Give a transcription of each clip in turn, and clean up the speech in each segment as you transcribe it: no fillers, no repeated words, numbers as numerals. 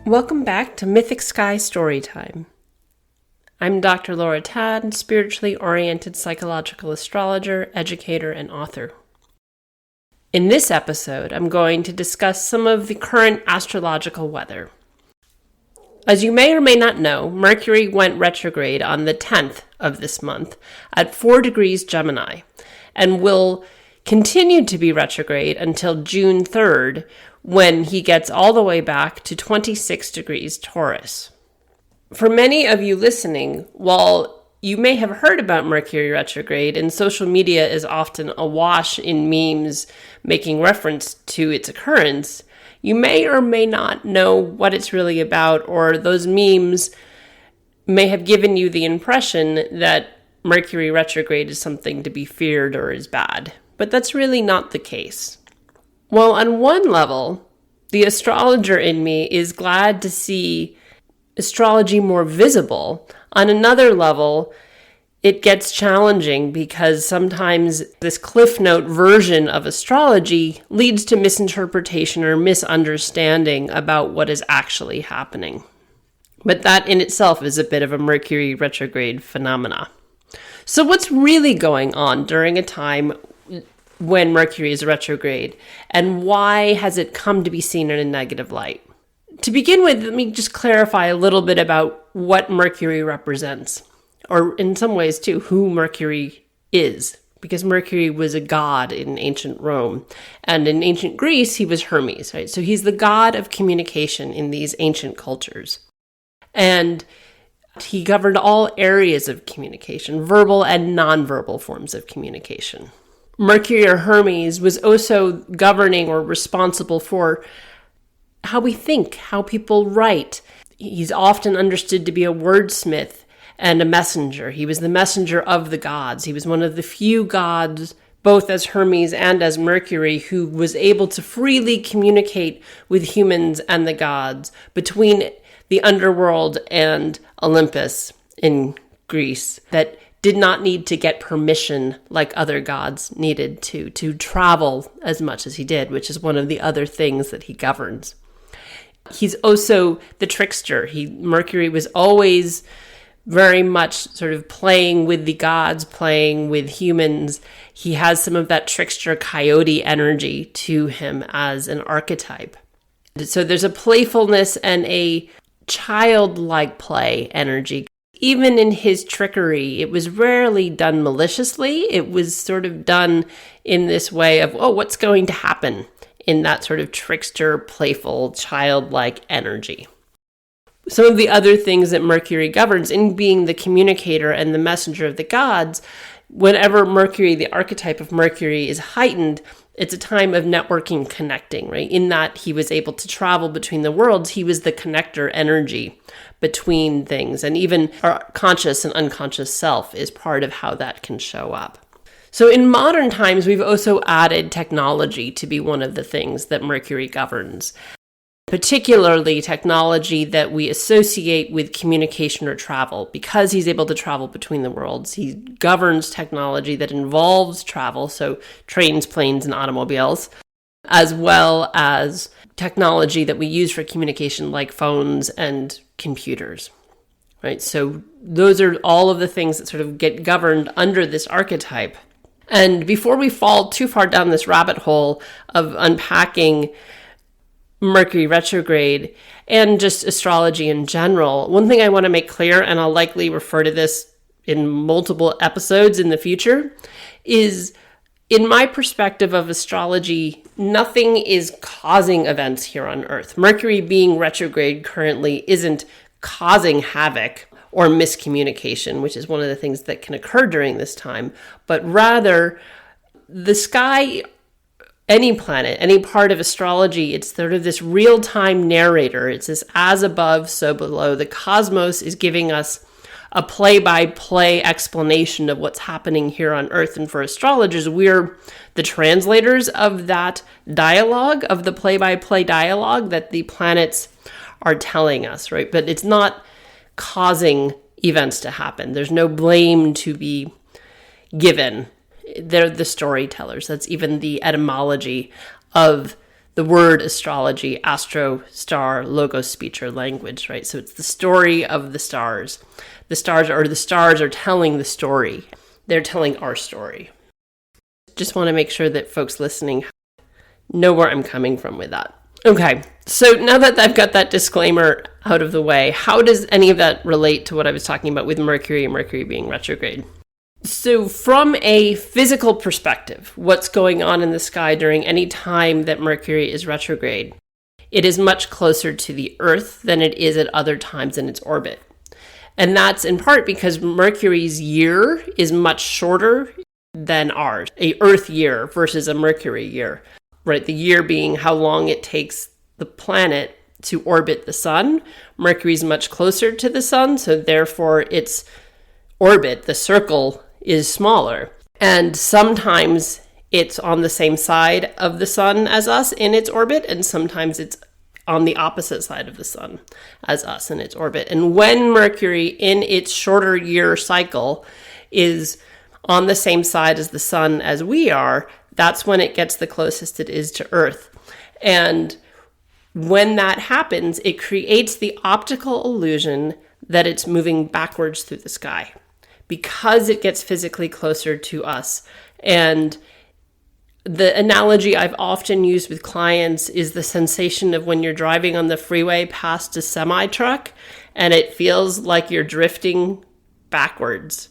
Welcome back to Mythic Sky Storytime. I'm Dr. Laura Tad, spiritually oriented psychological astrologer, educator, and author. In this episode, I'm going to discuss some of the current astrological weather. As you may or may not know, Mercury went retrograde on the 10th of this month at 4 degrees Gemini and will continue to be retrograde until June 3rd, when he gets all the way back to 26 degrees Taurus. For many of you listening, while you may have heard about Mercury retrograde, and social media is often awash in memes making reference to its occurrence, you may or may not know what it's really about, or those memes may have given you the impression that Mercury retrograde is something to be feared or is bad. But that's really not the case. Well, on one level, the astrologer in me is glad to see astrology more visible. On another level, it gets challenging because sometimes this Cliff Note version of astrology leads to misinterpretation or misunderstanding about what is actually happening. But that in itself is a bit of a Mercury retrograde phenomena. So what's really going on during a time when Mercury is retrograde, and why has it come to be seen in a negative light? To begin with, let me just clarify a little bit about what Mercury represents, or in some ways too, who Mercury is, because Mercury was a god in ancient Rome, and in ancient Greece, he was Hermes, right? So he's the god of communication in these ancient cultures. And he governed all areas of communication, verbal and nonverbal forms of communication. Mercury or Hermes was also governing or responsible for how we think, how people write. He's often understood to be a wordsmith and a messenger. He was the messenger of the gods. He was one of the few gods, both as Hermes and as Mercury, who was able to freely communicate with humans and the gods between the underworld and Olympus in Greece, that did not need to get permission like other gods needed to travel as much as he did, which is one of the other things that he governs. He's also the trickster. Mercury was always very much sort of playing with the gods, playing with humans. He has some of that trickster coyote energy to him as an archetype. So there's a playfulness and a childlike play energy. Even in his trickery, it was rarely done maliciously. It was sort of done in this way of, oh, what's going to happen, in that sort of trickster, playful, childlike energy. Some of the other things that Mercury governs, in being the communicator and the messenger of the gods, whenever Mercury, the archetype of Mercury, is heightened, it's a time of networking, connecting, right? In that he was able to travel between the worlds, he was the connector energy between things. And even our conscious and unconscious self is part of how that can show up. So in modern times, we've also added technology to be one of the things that Mercury governs, particularly technology that we associate with communication or travel. Because he's able to travel between the worlds, he governs technology that involves travel, so trains, planes, and automobiles, as well as technology that we use for communication like phones and computers, right? So those are all of the things that sort of get governed under this archetype. And before we fall too far down this rabbit hole of unpacking Mercury retrograde and just astrology in general, one thing I want to make clear, and I'll likely refer to this in multiple episodes in the future, is in my perspective of astrology, nothing is causing events here on Earth. Mercury being retrograde currently isn't causing havoc or miscommunication, which is one of the things that can occur during this time, but rather the sky, any planet, any part of astrology, it's sort of this real-time narrator. It's this as above, so below. The cosmos is giving us a play-by-play explanation of what's happening here on Earth. And for astrologers, we're the translators of that dialogue, of the play-by-play dialogue that the planets are telling us, right? But it's not causing events to happen. There's no blame to be given. They're the storytellers. That's even the etymology of the word astrology, astro, star, logos, speech, or language, right? So it's the story of the stars. The stars are telling the story. They're telling our story. Just want to make sure that folks listening know where I'm coming from with that. Okay, so now that I've got that disclaimer out of the way, how does any of that relate to what I was talking about with Mercury and Mercury being retrograde? So from a physical perspective, what's going on in the sky during any time that Mercury is retrograde? It is much closer to the Earth than it is at other times in its orbit. And that's in part because Mercury's year is much shorter than ours, a Earth year versus a Mercury year. Right, the year being how long it takes the planet to orbit the sun. Mercury's much closer to the sun, so therefore its orbit, the circle, is smaller. And sometimes it's on the same side of the sun as us in its orbit, and sometimes it's on the opposite side of the sun as us in its orbit. And when Mercury, in its shorter year cycle, is on the same side as the sun as we are, that's when it gets the closest it is to Earth. And when that happens, it creates the optical illusion that it's moving backwards through the sky because it gets physically closer to us. And the analogy I've often used with clients is the sensation of when you're driving on the freeway past a semi-truck and it feels like you're drifting backwards.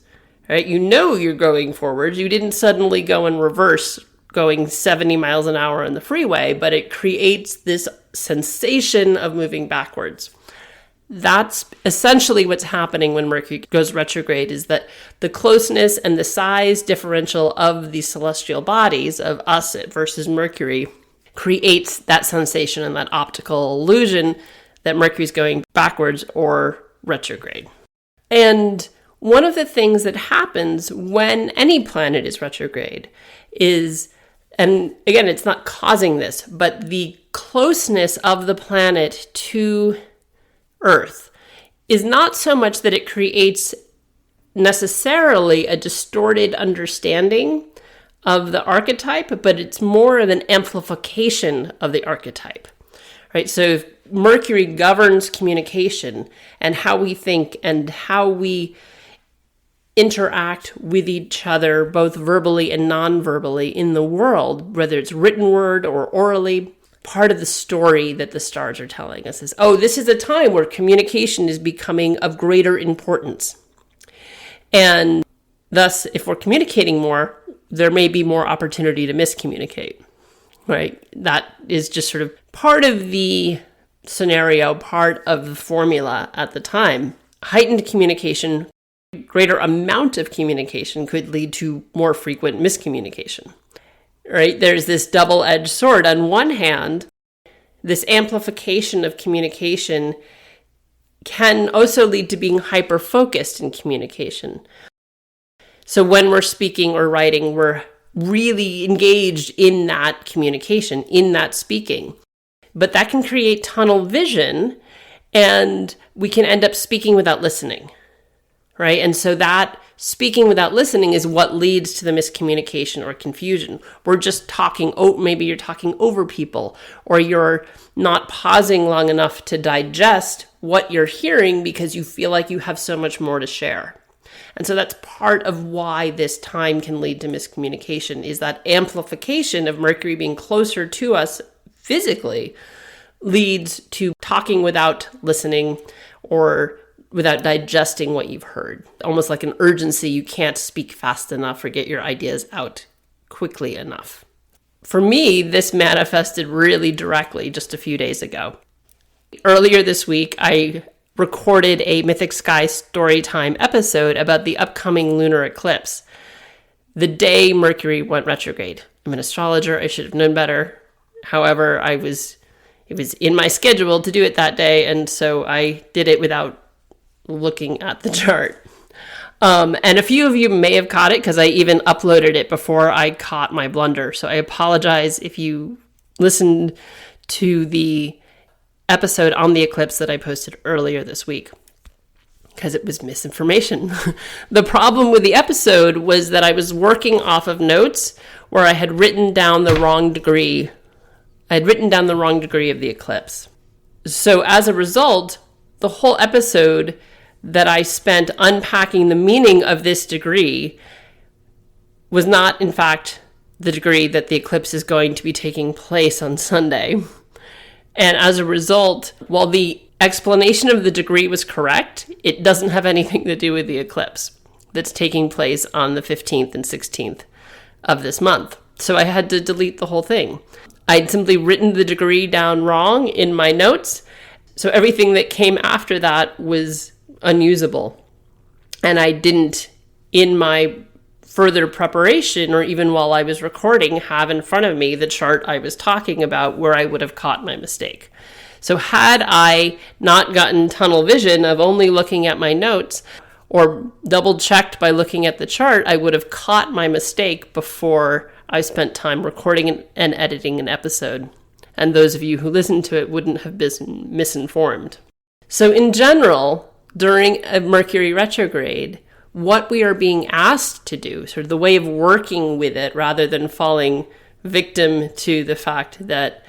Right? You know you're going forward. You didn't suddenly go in reverse going 70 miles an hour on the freeway, but it creates this sensation of moving backwards. That's essentially what's happening when Mercury goes retrograde, is that the closeness and the size differential of the celestial bodies of us versus Mercury creates that sensation and that optical illusion that Mercury's going backwards or retrograde. And one of the things that happens when any planet is retrograde is, and again, it's not causing this, but the closeness of the planet to Earth is not so much that it creates necessarily a distorted understanding of the archetype, but it's more of an amplification of the archetype, right? So if Mercury governs communication and how we think and how we interact with each other, both verbally and non-verbally in the world, whether it's written word or orally. Part of the story that the stars are telling us is, oh, this is a time where communication is becoming of greater importance. And thus, if we're communicating more, there may be more opportunity to miscommunicate, right? That is just sort of part of the scenario, part of the formula at the time. Heightened communication, greater amount of communication could lead to more frequent miscommunication. Right? There's this double-edged sword. On one hand, this amplification of communication can also lead to being hyper-focused in communication. So when we're speaking or writing, we're really engaged in that communication, in that speaking. But that can create tunnel vision, and we can end up speaking without listening. Right? And so that speaking without listening is what leads to the miscommunication or confusion. We're just talking, maybe you're talking over people, or you're not pausing long enough to digest what you're hearing because you feel like you have so much more to share. And so that's part of why this time can lead to miscommunication, is that amplification of Mercury being closer to us physically leads to talking without listening or without digesting what you've heard. Almost like an urgency. You can't speak fast enough or get your ideas out quickly enough. For me, this manifested really directly just a few days ago. Earlier this week, I recorded a Mythic Sky Storytime episode about the upcoming lunar eclipse, the day Mercury went retrograde. I'm an astrologer. I should have known better. However, it was in my schedule to do it that day, and so I did it without looking at the chart. And a few of you may have caught it because I even uploaded it before I caught my blunder. So I apologize if you listened to the episode on the eclipse that I posted earlier this week, because it was misinformation. The problem with the episode was that I was working off of notes where I had written down the wrong degree I had written down the wrong degree of the eclipse. So as a result, the whole episode that I spent unpacking the meaning of this degree was not, in fact, the degree that the eclipse is going to be taking place on Sunday. And as a result, while the explanation of the degree was correct, it doesn't have anything to do with the eclipse that's taking place on the 15th and 16th of this month. So I had to delete the whole thing. I'd simply written the degree down wrong in my notes, so everything that came after that was unusable. And I didn't, in my further preparation, or even while I was recording, have in front of me the chart I was talking about where I would have caught my mistake. So had I not gotten tunnel vision of only looking at my notes or double checked by looking at the chart, I would have caught my mistake before I spent time recording and editing an episode. And those of you who listened to it wouldn't have been misinformed. So in general, during a Mercury retrograde, what we are being asked to do, sort of the way of working with it rather than falling victim to the fact that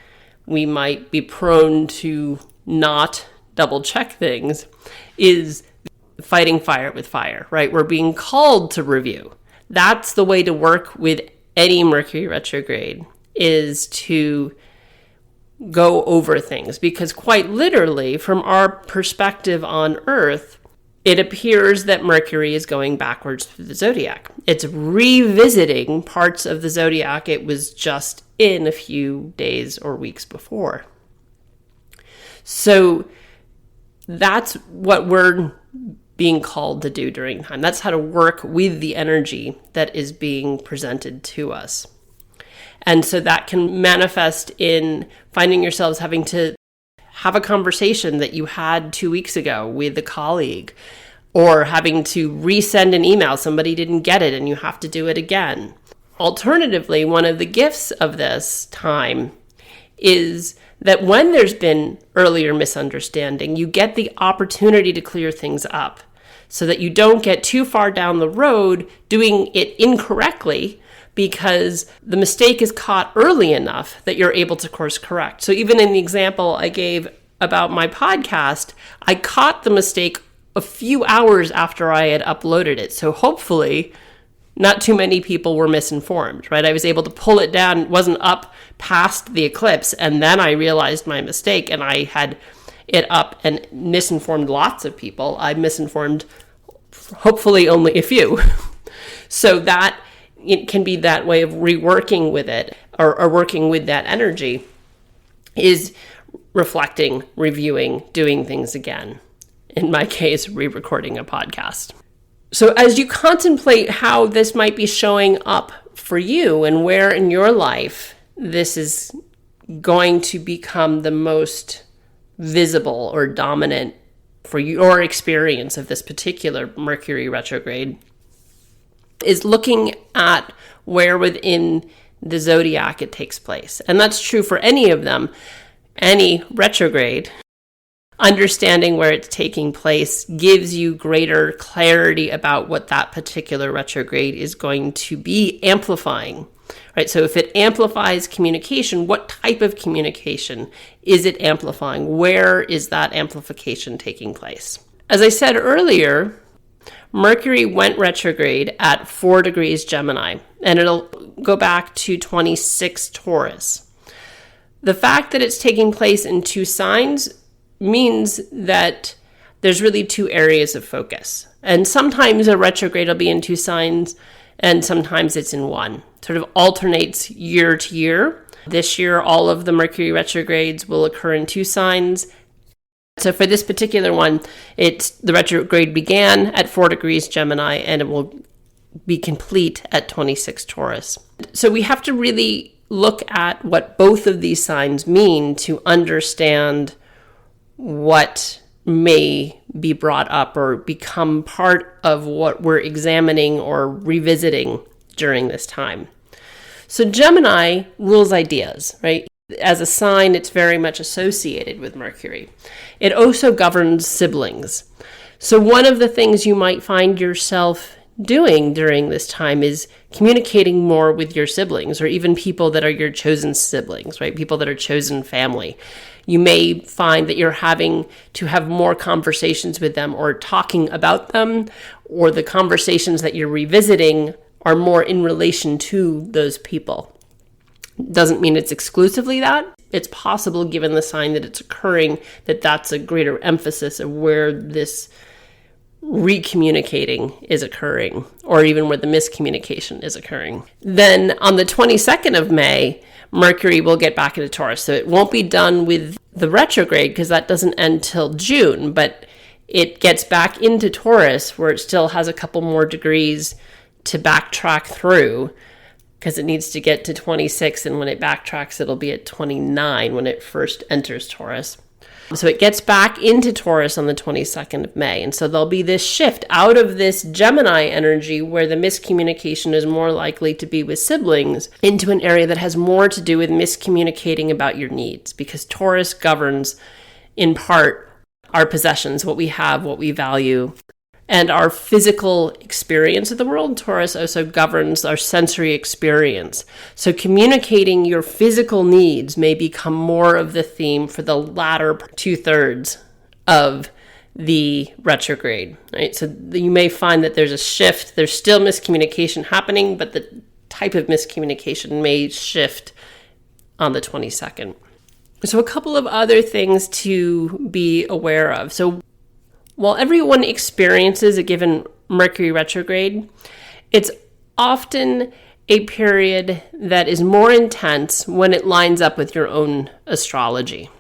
we might be prone to not double check things, is fighting fire with fire, right? We're being called to review. That's the way to work with any Mercury retrograde, is to go over things, because quite literally, from our perspective on Earth, it appears that Mercury is going backwards through the zodiac. It's revisiting parts of the zodiac it was just in a few days or weeks before. So that's what we're being called to do during time. That's how to work with the energy that is being presented to us. And so that can manifest in finding yourselves having to have a conversation that you had 2 weeks ago with a colleague, or having to resend an email. Somebody didn't get it and you have to do it again. Alternatively, one of the gifts of this time is that when there's been earlier misunderstanding, you get the opportunity to clear things up so that you don't get too far down the road doing it incorrectly, because the mistake is caught early enough that you're able to course correct. So even in the example I gave about my podcast, I caught the mistake a few hours after I had uploaded it. So hopefully not too many people were misinformed, right? I was able to pull it down. It wasn't up past the eclipse. And then I realized my mistake and I had it up and misinformed lots of people. I misinformed hopefully only a few. So that it can be that way of reworking with it, or working with that energy, is reflecting, reviewing, doing things again. In my case, re-recording a podcast. So as you contemplate how this might be showing up for you and where in your life this is going to become the most visible or dominant for your experience of this particular Mercury retrograde, is looking at where within the zodiac it takes place. And that's true for any of them, any retrograde. Understanding where it's taking place gives you greater clarity about what that particular retrograde is going to be amplifying, right? So if it amplifies communication, what type of communication is it amplifying? Where is that amplification taking place? As I said earlier, Mercury went retrograde at 4 degrees Gemini, and it'll go back to 26 Taurus. The fact that it's taking place in 2 signs means that there's really 2 areas of focus. And sometimes a retrograde will be in 2 signs, and sometimes it's in 1. Sort of alternates year to year. This year, all of the Mercury retrogrades will occur in 2 signs. So for this particular one, the retrograde began at 4 degrees Gemini, and it will be complete at 26 Taurus. So we have to really look at what both of these signs mean to understand what may be brought up or become part of what we're examining or revisiting during this time. So Gemini rules ideas, right? As a sign, it's very much associated with Mercury. It also governs siblings. So one of the things you might find yourself doing during this time is communicating more with your siblings, or even people that are your chosen siblings, right? People that are chosen family. You may find that you're having to have more conversations with them or talking about them, or the conversations that you're revisiting are more in relation to those people. Doesn't mean it's exclusively that. It's possible, given the sign that it's occurring, that that's a greater emphasis of where this recommunicating is occurring, or even where the miscommunication is occurring. Then on the 22nd of May, Mercury will get back into Taurus. So it won't be done with the retrograde because that doesn't end till June, but it gets back into Taurus where it still has a couple more degrees to backtrack through, because it needs to get to 26, and when it backtracks, it'll be at 29 when it first enters Taurus. So it gets back into Taurus on the 22nd of May. And so there'll be this shift out of this Gemini energy where the miscommunication is more likely to be with siblings into an area that has more to do with miscommunicating about your needs, because Taurus governs in part our possessions, what we have, what we value, and our physical experience of the world. Taurus also governs our sensory experience. So communicating your physical needs may become more of the theme for the latter 2/3 of the retrograde, right? So you may find that there's a shift. There's still miscommunication happening, but the type of miscommunication may shift on the 22nd. So a couple of other things to be aware of. So while everyone experiences a given Mercury retrograde, it's often a period that is more intense when it lines up with your own astrology.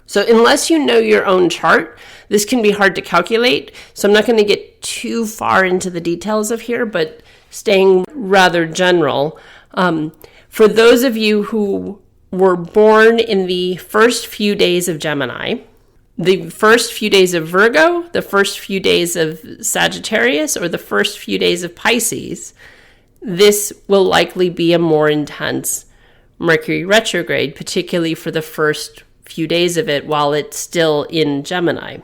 So unless you know your own chart, this can be hard to calculate. So I'm not going to get too far into the details of here, but staying rather general. For those of you who were born in the first few days of Gemini, the first few days of Virgo, the first few days of Sagittarius, or the first few days of Pisces, this will likely be a more intense Mercury retrograde, particularly for the first few days of it while it's still in Gemini.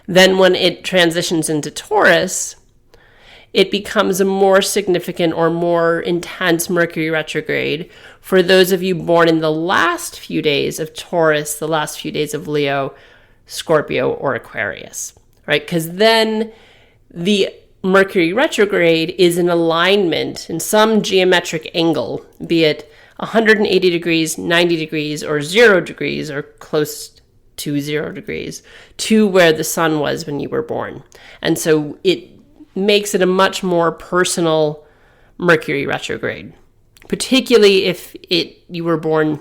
Then when it transitions into Taurus, it becomes a more significant or more intense Mercury retrograde for those of you born in the last few days of Taurus, the last few days of Leo, Scorpio, or Aquarius, right? Because then the Mercury retrograde is in alignment in some geometric angle, be it 180 degrees, 90 degrees, or 0 degrees, or close to 0 degrees, to where the sun was when you were born. And so it makes it a much more personal Mercury retrograde, particularly if you were born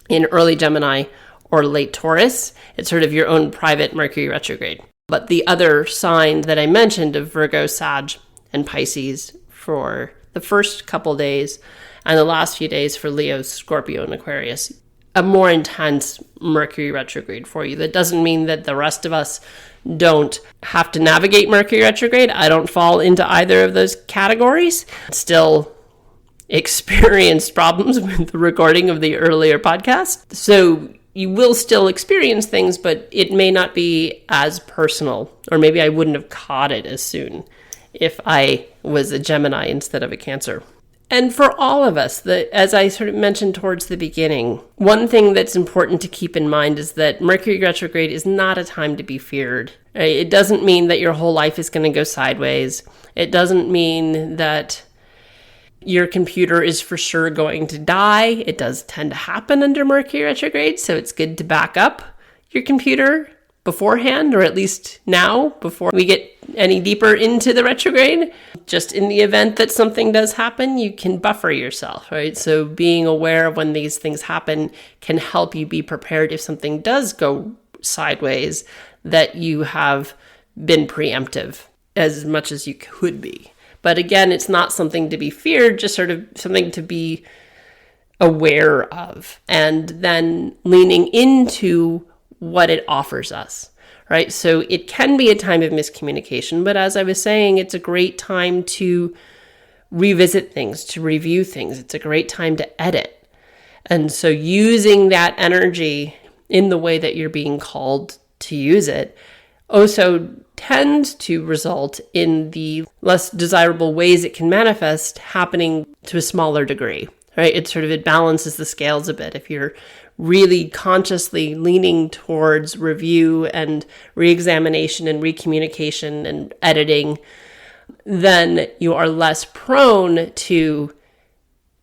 in early Gemini or late Taurus. It's sort of your own private Mercury retrograde. But the other sign that I mentioned of Virgo, Sag, and Pisces for the first couple days, and the last few days for Leo, Scorpio, and Aquarius, a more intense Mercury retrograde for you. That doesn't mean that the rest of us don't have to navigate Mercury retrograde. I don't fall into either of those categories. Still experienced problems with the recording of the earlier podcast. So you will still experience things, but it may not be as personal, or maybe I wouldn't have caught it as soon if I was a Gemini instead of a Cancer. And for all of us, as I sort of mentioned towards the beginning, one thing that's important to keep in mind is that Mercury retrograde is not a time to be feared. Right? It doesn't mean that your whole life is going to go sideways. It doesn't mean that your computer is for sure going to die. It does tend to happen under Mercury retrograde, so it's good to back up your computer beforehand, or at least now, before we get any deeper into the retrograde. Just in the event that something does happen, you can buffer yourself, right? So being aware of when these things happen can help you be prepared if something does go sideways, that you have been preemptive as much as you could be. But again, it's not something to be feared, just sort of something to be aware of, and then leaning into what it offers us, right? So it can be a time of miscommunication, but as I was saying, it's a great time to revisit things, to review things. It's a great time to edit. And so using that energy in the way that you're being called to use it also tends to result in the less desirable ways it can manifest happening to a smaller degree, right? It balances the scales a bit. If you're really consciously leaning towards review and re-examination and recommunication and editing, then you are less prone to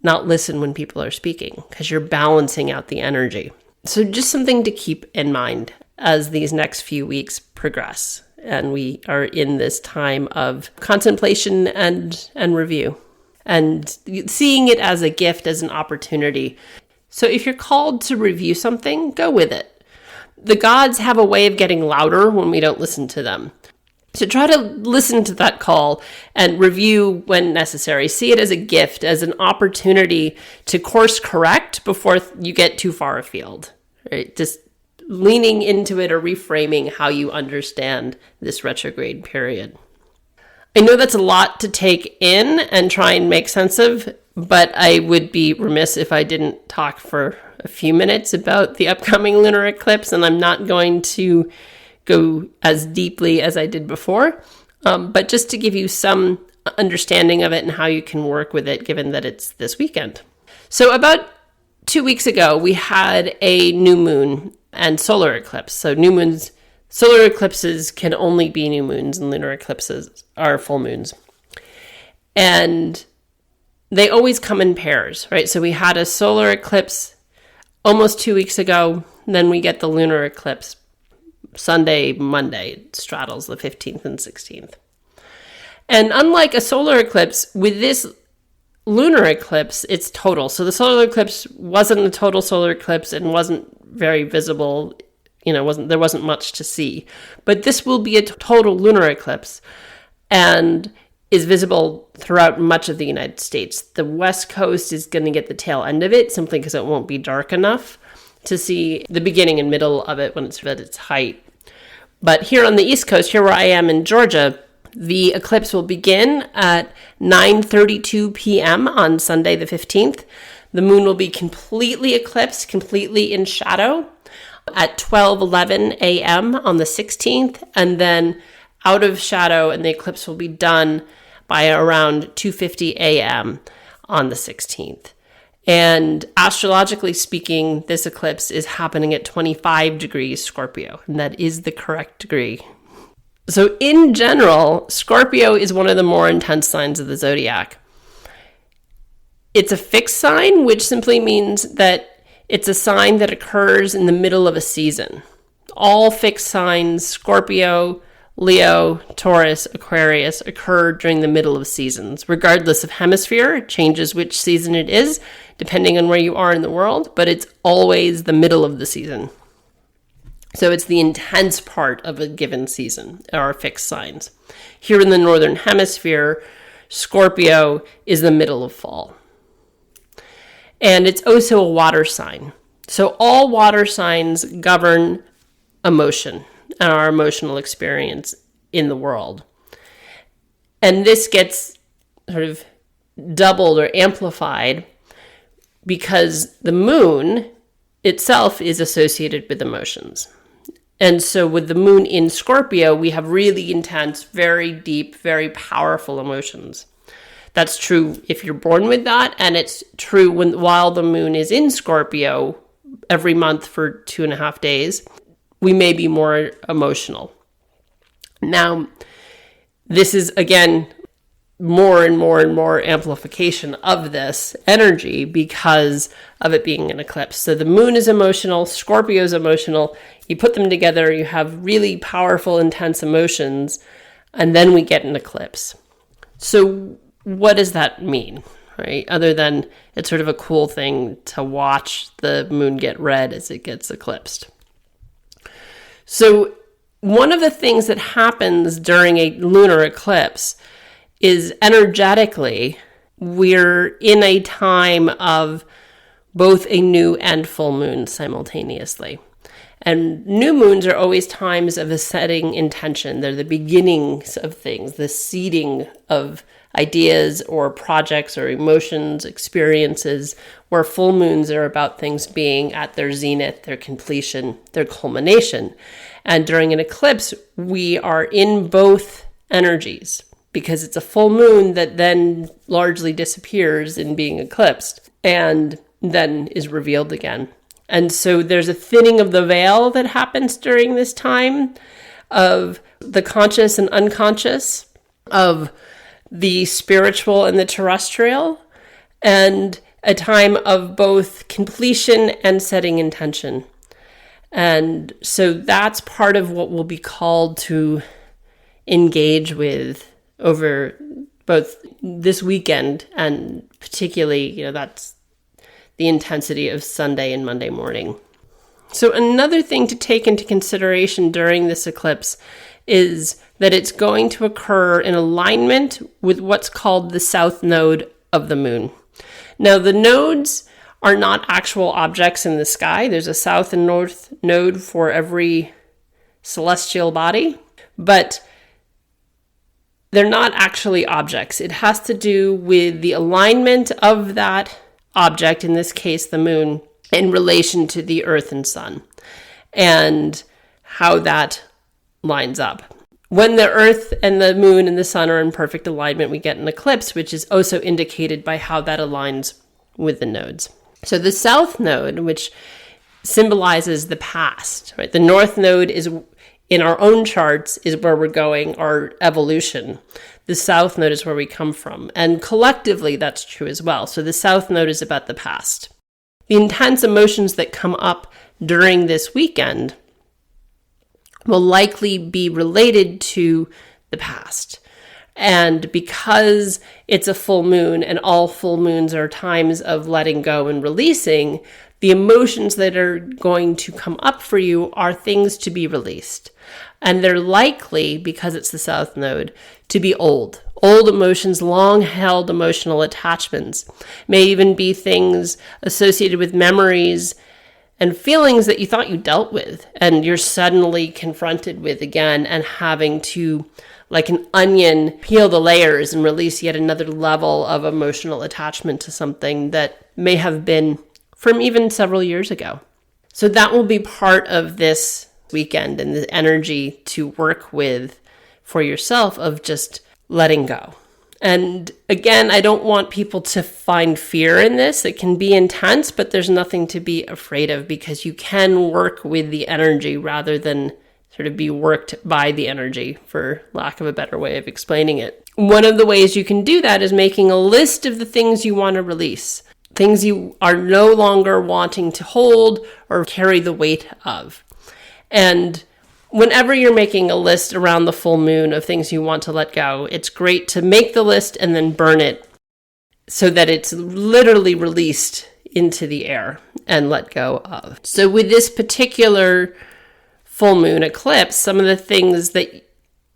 not listen when people are speaking because you're balancing out the energy. So just something to keep in mind as these next few weeks progress and we are in this time of contemplation and review and seeing it as a gift, as an opportunity. So if you're called to review something, go with it. The gods have a way of getting louder when we don't listen to them. So try to listen to that call and review when necessary. See it as a gift, as an opportunity to course correct before you get too far afield. Right? Just leaning into it or reframing how you understand this retrograde period. I know that's a lot to take in and try and make sense of, but I would be remiss if I didn't talk for a few minutes about the upcoming lunar eclipse, and I'm not going to go as deeply as I did before, but just to give you some understanding of it and how you can work with it, given that it's this weekend. So about 2 weeks ago, we had a new moon and solar eclipse. So solar eclipses can only be new moons, and lunar eclipses are full moons. And they always come in pairs, right? So we had a solar eclipse almost 2 weeks ago, then we get the lunar eclipse Sunday, Monday. It straddles the 15th and 16th. And unlike a solar eclipse, with this lunar eclipse, it's total. So the solar eclipse wasn't a total solar eclipse and wasn't very visible. There wasn't much to see. But this will be a total lunar eclipse and is visible throughout much of the United States. The West Coast is going to get the tail end of it simply because it won't be dark enough to see the beginning and middle of it when it's at its height. But here on the East Coast, here where I am in Georgia, the eclipse will begin at 9:32 p.m. on Sunday the 15th. The moon will be completely eclipsed, completely in shadow at 12:11 a.m. on the 16th, and then out of shadow, and the eclipse will be done by around 2:50 a.m. on the 16th. And astrologically speaking, this eclipse is happening at 25 degrees Scorpio, and that is the correct degree. So in general, Scorpio is one of the more intense signs of the zodiac. It's a fixed sign, which simply means that it's a sign that occurs in the middle of a season. All fixed signs, Scorpio, Leo, Taurus, Aquarius, occur during the middle of seasons. Regardless of hemisphere, it changes which season it is, depending on where you are in the world, but it's always the middle of the season. So it's the intense part of a given season, our fixed signs. Here in the Northern Hemisphere, Scorpio is the middle of fall. And it's also a water sign. So all water signs govern emotion and our emotional experience in the world. And this gets sort of doubled or amplified because the moon itself is associated with emotions. And so with the moon in Scorpio, we have really intense, very deep, very powerful emotions. That's true if you're born with that, and it's true while the moon is in Scorpio every month for 2.5 days, we may be more emotional. Now, this is, again, more and more and more amplification of this energy because of it being an eclipse. So the moon is emotional, Scorpio is emotional. You put them together, you have really powerful, intense emotions, and then we get an eclipse. So what does that mean, right? Other than it's sort of a cool thing to watch the moon get red as it gets eclipsed. So one of the things that happens during a lunar eclipse is energetically, we're in a time of both a new and full moon simultaneously. And new moons are always times of a setting intention. They're the beginnings of things, the seeding of ideas or projects or emotions, experiences, where full moons are about things being at their zenith, their completion, their culmination. And during an eclipse, we are in both energies because it's a full moon that then largely disappears in being eclipsed and then is revealed again. And so there's a thinning of the veil that happens during this time of the conscious and unconscious, of the spiritual and the terrestrial, and a time of both completion and setting intention. And so that's part of what we'll be called to engage with over both this weekend and particularly, that's the intensity of Sunday and Monday morning. So another thing to take into consideration during this eclipse is that it's going to occur in alignment with what's called the south node of the moon. Now, the nodes are not actual objects in the sky. There's a south and north node for every celestial body, but they're not actually objects. It has to do with the alignment of that object, in this case the moon, in relation to the earth and sun, and how that lines up. When the earth and the moon and the sun are in perfect alignment, we get an eclipse, which is also indicated by how that aligns with the nodes. So the south node, which symbolizes the past, right? The north node is, in our own charts, is where we're going, our evolution. The south node is where we come from. And collectively, that's true as well. So the south node is about the past. The intense emotions that come up during this weekend will likely be related to the past. And because it's a full moon and all full moons are times of letting go and releasing, the emotions that are going to come up for you are things to be released. And they're likely, because it's the south node, to be old emotions, long-held emotional attachments. May even be things associated with memories and feelings that you thought you dealt with, and you're suddenly confronted with again and having to, like an onion, peel the layers and release yet another level of emotional attachment to something that may have been from even several years ago. So that will be part of this weekend and the energy to work with for yourself of just letting go. And again, I don't want people to find fear in this. It can be intense, but there's nothing to be afraid of because you can work with the energy rather than sort of be worked by the energy, for lack of a better way of explaining it. One of the ways you can do that is making a list of the things you want to release, things you are no longer wanting to hold or carry the weight of. And whenever you're making a list around the full moon of things you want to let go, it's great to make the list and then burn it so that it's literally released into the air and let go of. So with this particular full moon eclipse, some of the things that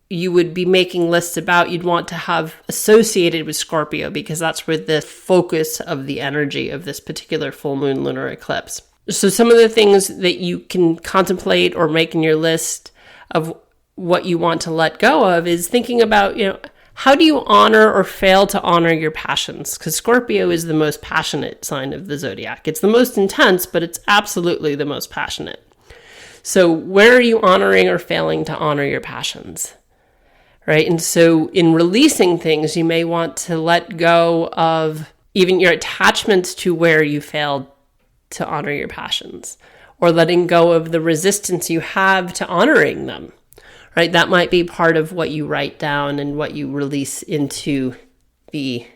you would be making lists about, you'd want to have associated with Scorpio, because that's where the focus of the energy of this particular full moon lunar eclipse. So some of the things that you can contemplate or make in your list of what you want to let go of is thinking about, how do you honor or fail to honor your passions? Because Scorpio is the most passionate sign of the zodiac. It's the most intense, but it's absolutely the most passionate. So where are you honoring or failing to honor your passions? Right? And so in releasing things, you may want to let go of even your attachments to where you failed to honor your passions, or letting go of the resistance you have to honoring them, right? That might be part of what you write down and what you release into the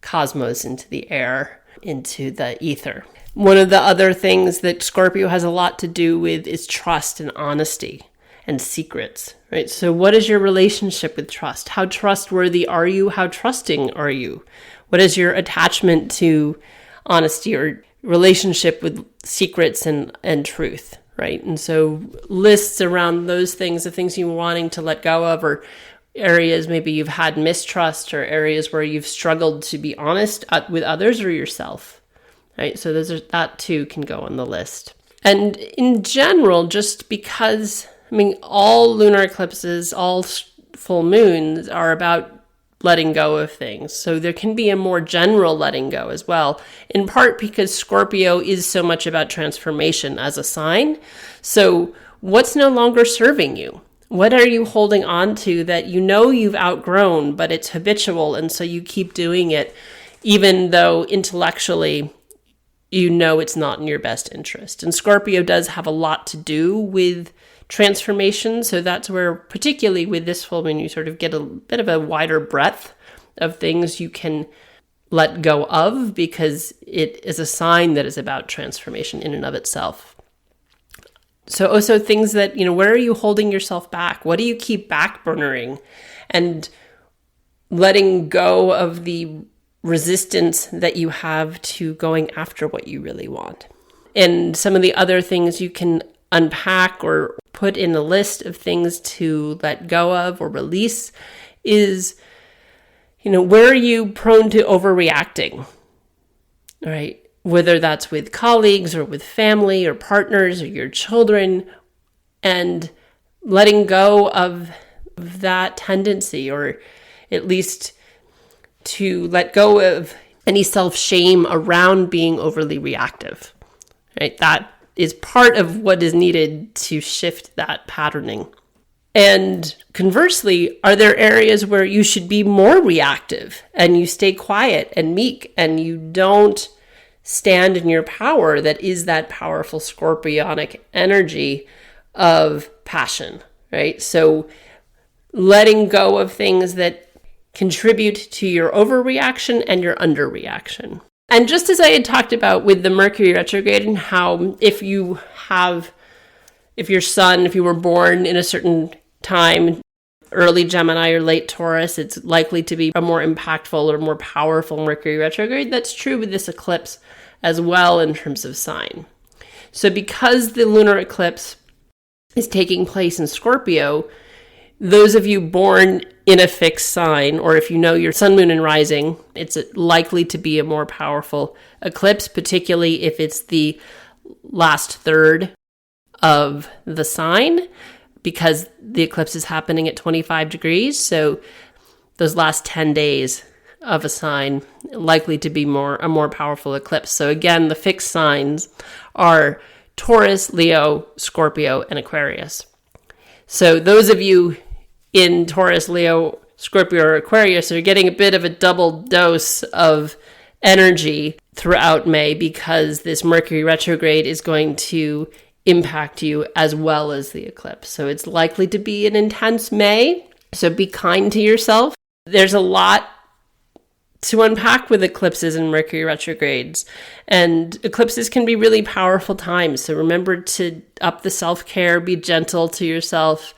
cosmos, into the air, into the ether. One of the other things that Scorpio has a lot to do with is trust and honesty and secrets, right? So what is your relationship with trust? How trustworthy are you? How trusting are you? What is your attachment to honesty or relationship with secrets and truth, right? And so lists around those things, the things you're wanting to let go of, or areas maybe you've had mistrust, or areas where you've struggled to be honest with others or yourself, right? So that too can go on the list. And in general, just because, all lunar eclipses, all full moons are about letting go of things. So there can be a more general letting go as well, in part because Scorpio is so much about transformation as a sign. So what's no longer serving you? What are you holding on to that you know you've outgrown, but it's habitual, and so you keep doing it, even though intellectually you know it's not in your best interest. And Scorpio does have a lot to do with transformation, so that's where, particularly with this full moon, you sort of get a bit of a wider breadth of things you can let go of, because it is a sign that is about transformation in and of itself. So also things that, where are you holding yourself back? What do you keep backburnering? And letting go of the resistance that you have to going after what you really want. And some of the other things you can unpack or put in a list of things to let go of or release is, where are you prone to overreacting? All right. Whether that's with colleagues or with family or partners or your children, and letting go of that tendency, or at least to let go of any self-shame around being overly reactive, right? That is part of what is needed to shift that patterning. And conversely, are there areas where you should be more reactive and you stay quiet and meek and you don't stand in your power that is that powerful scorpionic energy of passion, right? So letting go of things that contribute to your overreaction and your underreaction. And just as I had talked about with the Mercury retrograde, and how if you were born in a certain time, early Gemini or late Taurus, it's likely to be a more impactful or more powerful Mercury retrograde. That's true with this eclipse as well in terms of sign. So because the lunar eclipse is taking place in Scorpio, those of you born in a fixed sign, or if you know your sun, moon, and rising, it's likely to be a more powerful eclipse, particularly if it's the last third of the sign, because the eclipse is happening at 25 degrees. So those last 10 days of a sign likely to be a more powerful eclipse. So again, the fixed signs are Taurus, Leo, Scorpio, and Aquarius. So those of you in Taurus, Leo, Scorpio, or Aquarius are getting a bit of a double dose of energy throughout May, because this Mercury retrograde is going to impact you as well as the eclipse. So it's likely to be an intense May. So be kind to yourself. There's a lot to unpack with eclipses and Mercury retrogrades. And eclipses can be really powerful times. So remember to up the self-care, be gentle to yourself.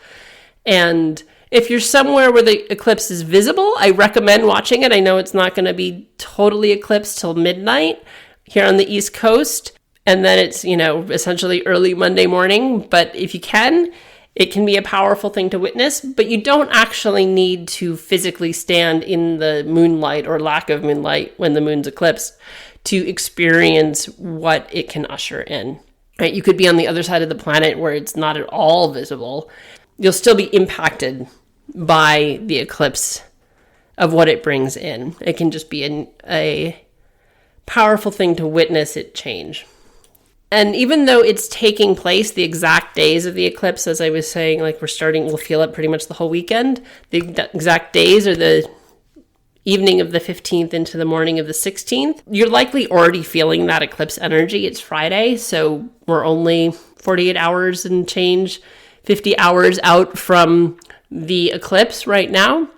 And if you're somewhere where the eclipse is visible, I recommend watching it. I know it's not going to be totally eclipsed till midnight here on the East Coast. And then it's, essentially early Monday morning. But if you can, it can be a powerful thing to witness, but you don't actually need to physically stand in the moonlight or lack of moonlight when the moon's eclipsed to experience what it can usher in. Right? You could be on the other side of the planet where it's not at all visible. You'll still be impacted by the eclipse of what it brings in. It can just be a powerful thing to witness it change. And even though it's taking place the exact days of the eclipse, as I was saying, we'll feel it pretty much the whole weekend. The exact days are the evening of the 15th into the morning of the 16th. You're likely already feeling that eclipse energy. It's Friday, so we're only 48 hours and change, 50 hours out from the eclipse right now.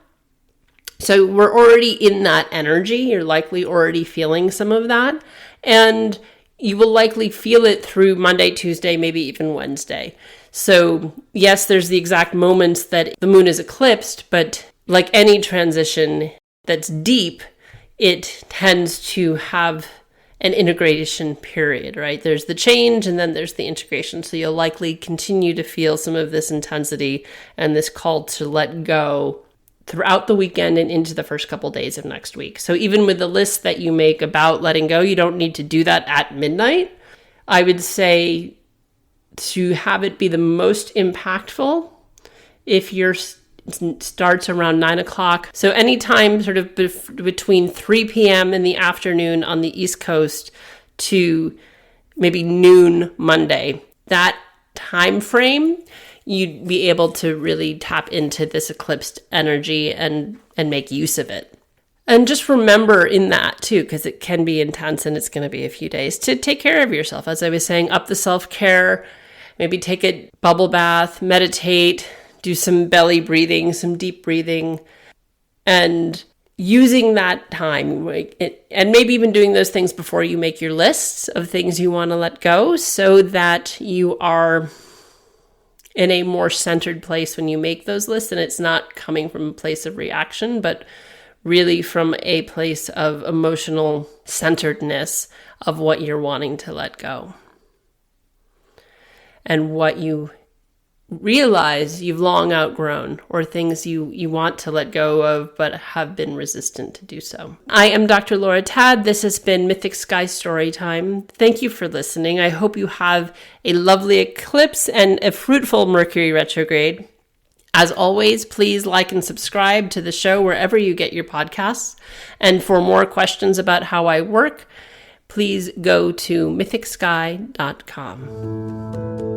So we're already in that energy. You're likely already feeling some of that. And you will likely feel it through Monday, Tuesday, maybe even Wednesday. So yes, there's the exact moments that the moon is eclipsed, but like any transition that's deep, it tends to have an integration period, right? There's the change and then there's the integration. So you'll likely continue to feel some of this intensity and this call to let go throughout the weekend and into the first couple days of next week. So even with the list that you make about letting go, you don't need to do that at midnight. I would say to have it be the most impactful if your starts around 9 o'clock. So anytime sort of between 3 p.m. in the afternoon on the East Coast to maybe noon Monday, that time frame, you'd be able to really tap into this eclipsed energy and make use of it. And just remember in that too, because it can be intense and it's going to be a few days, to take care of yourself. As I was saying, up the self-care, maybe take a bubble bath, meditate, do some belly breathing, some deep breathing, and using that time, and maybe even doing those things before you make your lists of things you want to let go, so that you are in a more centered place when you make those lists, and it's not coming from a place of reaction, but really from a place of emotional centeredness of what you're wanting to let go. And what you realize you've long outgrown, or things you want to let go of but have been resistant to do so. I am Dr. Laura Tad. This has been Mythic Sky Storytime. Thank you for listening. I hope you have a lovely eclipse and a fruitful Mercury retrograde. As always, please like and subscribe to the show wherever you get your podcasts. And for more questions about how I work, please go to mythicsky.com.